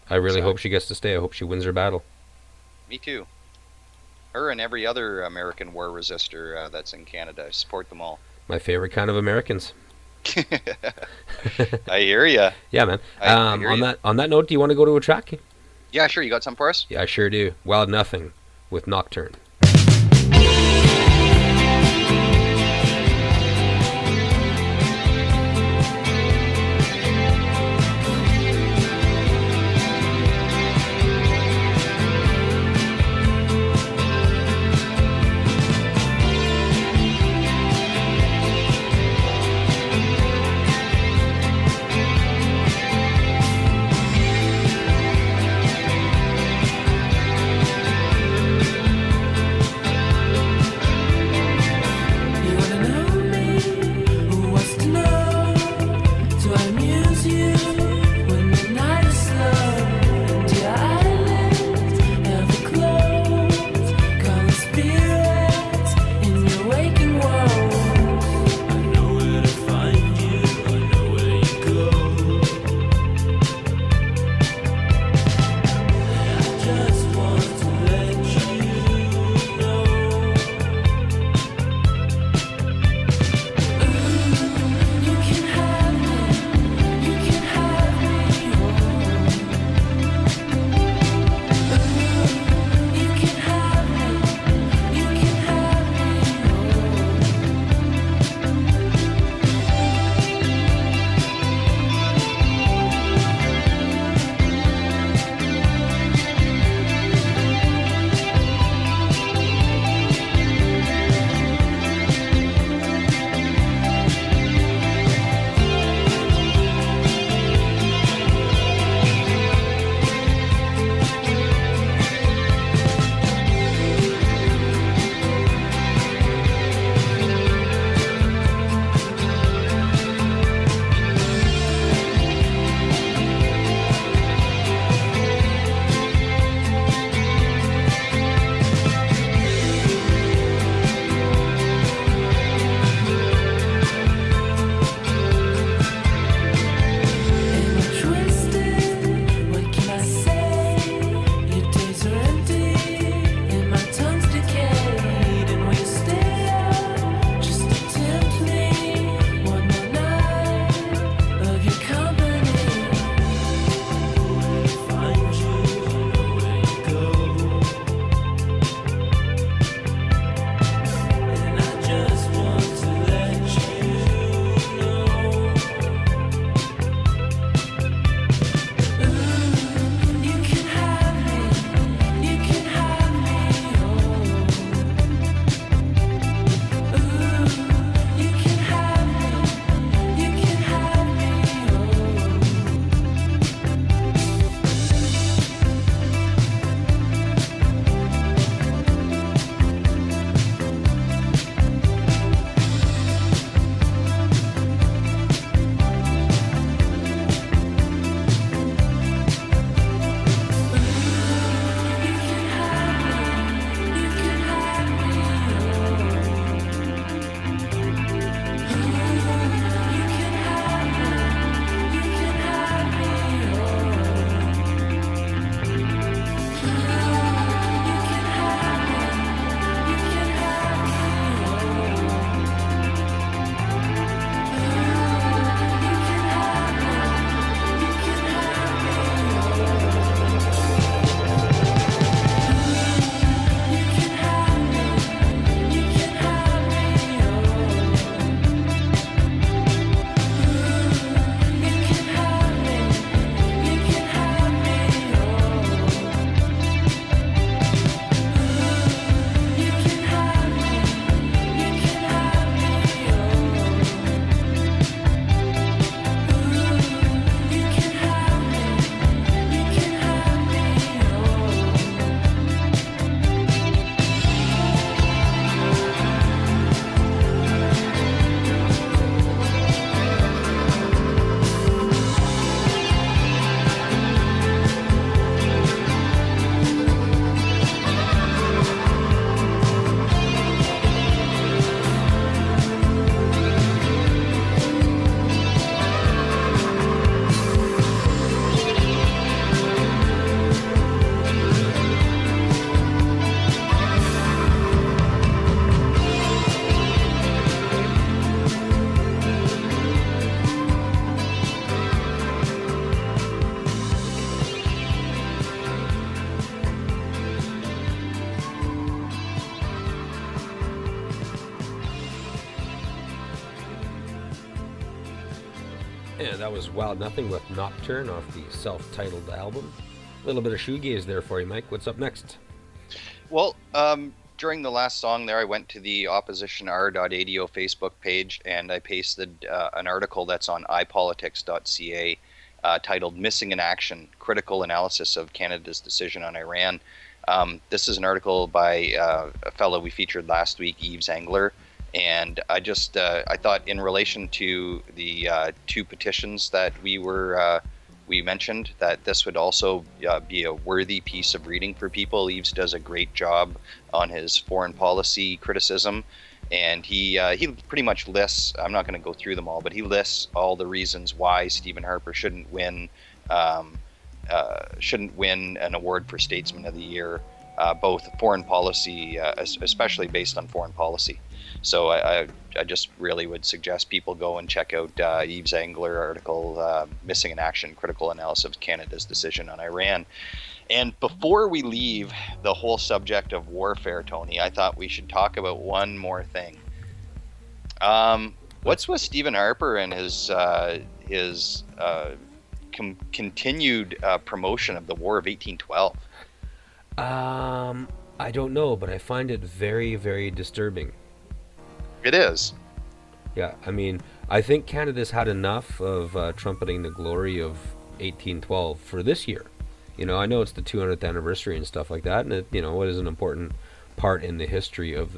I really So, hope she gets to stay. I hope she wins her battle. me too. Her and every other American war resistor that's in Canada. I support them all. My favorite kind of Americans. I hear ya. Yeah, man. I hear On you. that note, do you want to go to a track? Yeah, sure. You got some for us? Yeah, I sure do. Wild Nothing with Nocturne. And that was Wild Nothing with Nocturne off the self-titled album. A little bit of shoegaze there for you, Mike. What's up next? Well, during the last song there, I went to the oppositionr.adio Facebook page and I pasted an article that's on ipolitics.ca titled Missing in Action, Critical Analysis of Canada's Decision on Iran. This is an article by a fellow we featured last week, Yves Engler. And I just I thought in relation to the two petitions that we mentioned, that this would also be a worthy piece of reading for people. Yves does a great job on his foreign policy criticism, and he pretty much lists, I'm not going to go through them all, but he lists all the reasons why Stephen Harper shouldn't win an award for Statesman of the Year, both foreign policy, especially based on foreign policy. So I just really would suggest people go and check out Yves Engler article, Missing in Action, Critical Analysis of Canada's Decision on Iran. And before we leave the whole subject of warfare, Tony, I thought we should talk about one more thing. What's with Stephen Harper and his continued promotion of the War of 1812? I don't know, but I find it very, very disturbing. It is. Yeah, I mean, I think Canada's had enough of trumpeting the glory of 1812 for this year. You know, I know it's the 200th anniversary and stuff like that, and it, you know, it is an important part in the history of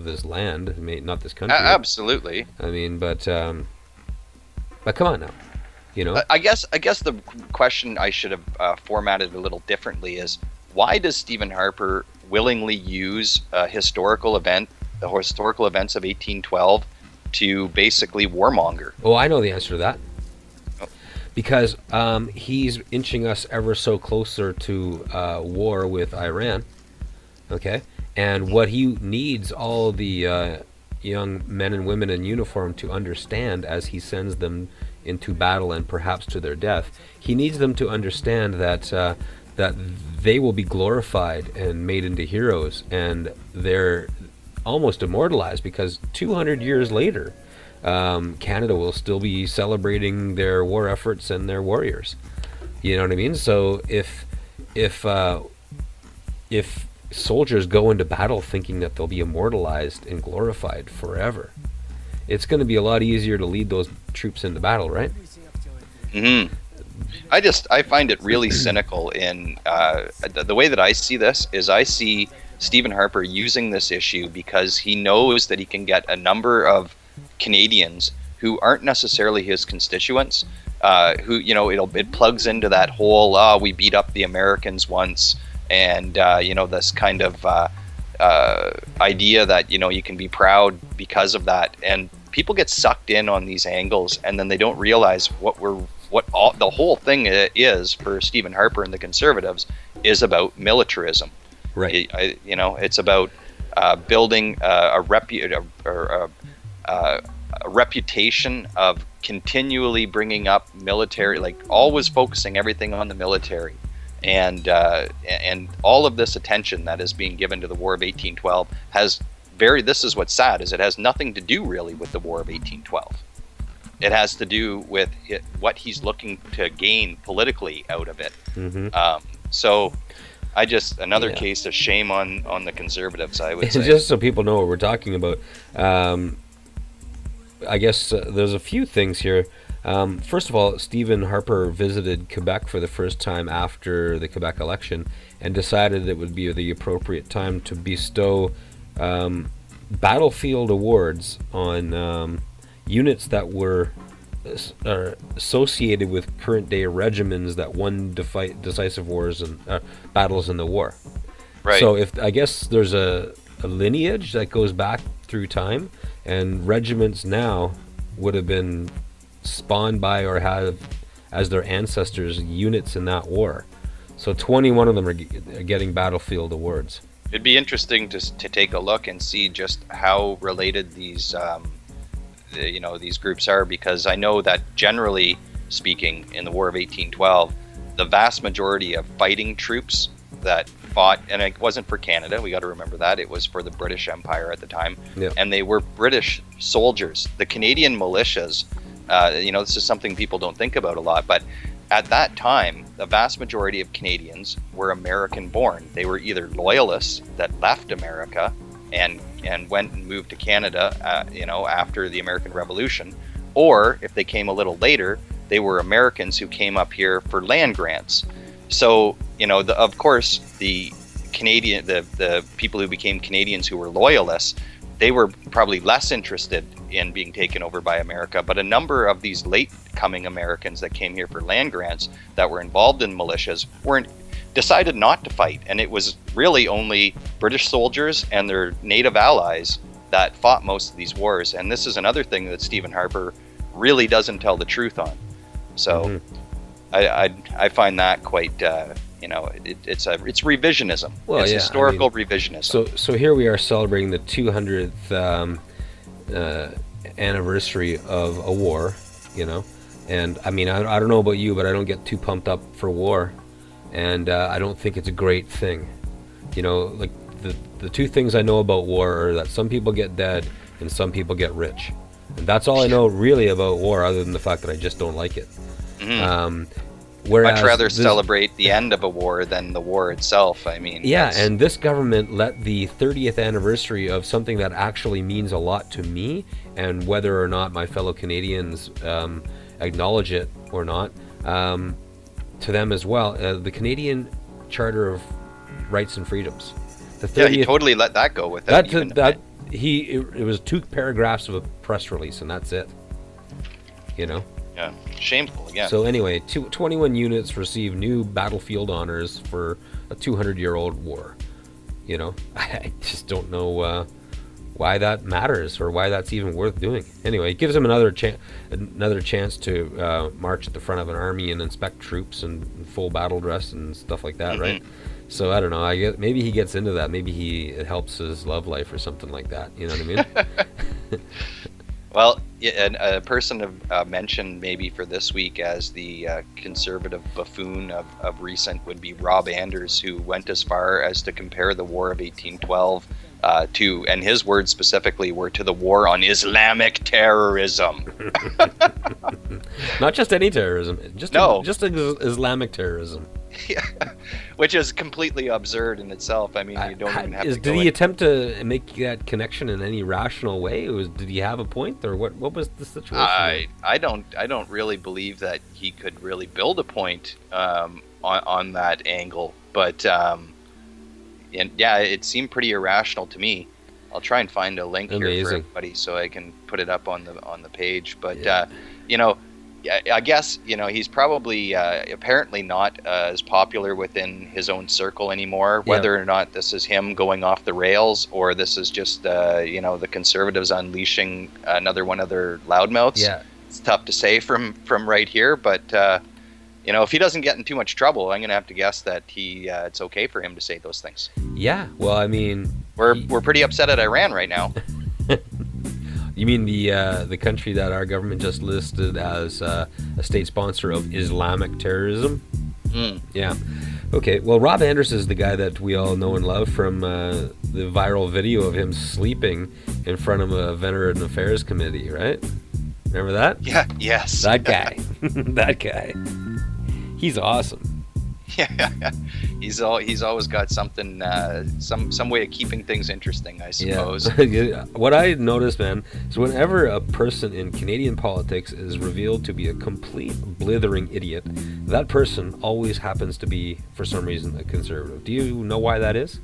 this land, not this country. Absolutely. I mean, but come on now, you know. I guess the question I should have formatted a little differently is, why does Stephen Harper willingly use a historical event, the historical events of 1812, to basically warmonger? Oh, I know the answer to that. Because he's inching us ever so closer to war with Iran, okay? And what he needs all the young men and women in uniform to understand as he sends them into battle and perhaps to their death, he needs them to understand that that they will be glorified and made into heroes, and they're almost immortalized, because 200 years later, Canada will still be celebrating their war efforts and their warriors. You know what I mean? So if soldiers go into battle thinking that they'll be immortalized and glorified forever, it's going to be a lot easier to lead those troops into battle, right? Mm-hmm. I find it really cynical in the way that I see this is, I see Stephen Harper using this issue because he knows that he can get a number of Canadians who aren't necessarily his constituents, who, you know, it plugs into that whole we beat up the Americans once, and you know, this kind of idea that, you know, you can be proud because of that, and people get sucked in on these angles, and then they don't realize the whole thing is for Stephen Harper and the Conservatives is about militarism. Right. You know, it's about building a reputation of continually bringing up military, like always focusing everything on the military, and all of this attention that is being given to the War of 1812 this is what's sad, is it has nothing to do really with the War of 1812. It has to do with what he's looking to gain politically out of it. Mm-hmm. So I just, another case of shame on the Conservatives, I would say. Just so people know what we're talking about, I guess there's a few things here. First of all, Stephen Harper visited Quebec for the first time after the Quebec election and decided it would be the appropriate time to bestow battlefield awards on units that were associated with current-day regiments that won decisive wars and battles in the war. Right. So I guess there's a lineage that goes back through time, and regiments now would have been spawned by or have as their ancestors units in that war. So 21 of them are getting battlefield awards. It'd be interesting to take a look and see just how related these these groups are, because I know that generally speaking, in the War of 1812, the vast majority of fighting troops that fought, and it wasn't for Canada, we got to remember that, it was for the British Empire at the time, and they were British soldiers. The Canadian militias This is something people don't think about a lot, but at that time, the vast majority of Canadians were American-born. They were either loyalists that left America and went and moved to Canada, after the American Revolution, or if they came a little later, they were Americans who came up here for land grants. So, of course, the people who became Canadians who were loyalists, they were probably less interested in being taken over by America. But a number of these late coming Americans that came here for land grants that were involved in militias decided not to fight. And it was really only British soldiers and their native allies that fought most of these wars. And this is another thing that Stephen Harper really doesn't tell the truth on. So I find that quite, it's revisionism. Well, it's yeah, historical revisionism. So here we are celebrating the 200th anniversary of a war, and I don't know about you, but I don't get too pumped up for war, and I don't think it's a great thing. Like the two things I know about war are that some people get dead and some people get rich. And that's all I know really about war, other than the fact that I just don't like it. Much rather celebrate the end of a war than the war itself. And this government let the 30th anniversary of something that actually means a lot to me, and whether or not my fellow Canadians acknowledge it or not, to them as well. The Canadian Charter of Rights and Freedoms. The 30th, he totally let that go with it. It was 2 paragraphs of a press release, and that's it. Yeah, shameful again. So anyway, 21 units receive new battlefield honors for a 200-year-old war. I just don't know why that matters or why that's even worth doing. Anyway, it gives him another chance to march at the front of an army and inspect troops in full battle dress and stuff like that, right? So I don't know. I guess maybe he gets into that. Maybe it helps his love life or something like that. You know what I mean? Well, and a person mentioned maybe for this week as the conservative buffoon of recent would be Rob Anders, who went as far as to compare the War of 1812 to, and his words specifically were, to the war on Islamic terrorism. Not just any terrorism, just Islamic terrorism. Yeah, which is completely absurd in itself. You don't even have to go Did he attempt to make that connection in any rational way? Did he have a point, or what was the situation? I don't really believe that he could really build a point on that angle. But it seemed pretty irrational to me. I'll try and find a link here for everybody so I can put it up on the page. But I guess he's probably apparently not as popular within his own circle anymore. Whether or not this is him going off the rails, or this is just the conservatives unleashing another one of their loudmouths. Yeah, it's tough to say from right here. But if he doesn't get in too much trouble, I'm going to have to guess that it's okay for him to say those things. Yeah, well, we're pretty upset at Iran right now. You mean the country that our government just listed as a state sponsor of Islamic terrorism? Yeah. Okay, well, Rob Anders is the guy that we all know and love from the viral video of him sleeping in front of a Veteran Affairs Committee, right? Remember that? Yeah, yes. That guy. That guy. He's awesome. Yeah, he's always got something, some way of keeping things interesting, I suppose. Yeah. What I noticed, man, is whenever a person in Canadian politics is revealed to be a complete blithering idiot, that person always happens to be, for some reason, a conservative. Do you know why that is?